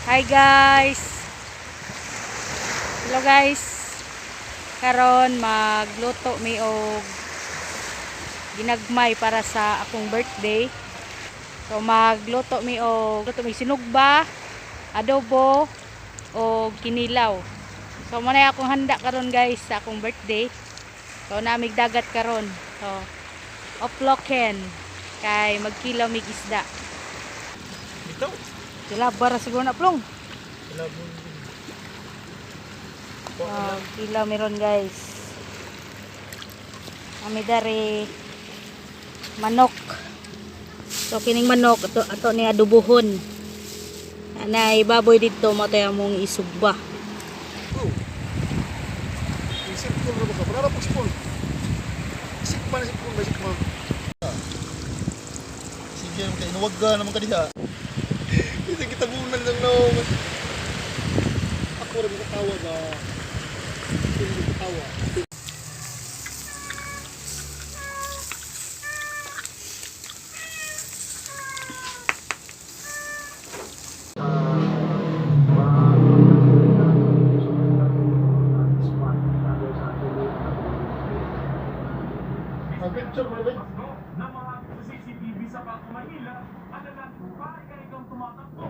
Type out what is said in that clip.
Hi guys. Hello guys. Karon magluto mi og ginagmay para sa akong birthday. So magluto mi sinugba, adobo o kinilaw. So mo na akong handa karon guys sa akong birthday. So namig dagat karon. So oploken kay magkilaw mig isda. Ito? Sila bara siguro na plong. Labon. Kilaw meron guys. Kami dari manok. So kining manok ato ni adubuhon. Anay baboy dito mo tayo mong isugba. Oh. Isip ko na ba? Para po sipon. Isip pa na sipon, isip mo. Sige, huwag ka naman ka diha. Isa kita bunan lang naman. Ako rin makatawa ba? Hindi makatawa. Picture mo rin. Namahagi sa CCTV sa Paco, Manila, at ang nagpapay kayo tumatakbo.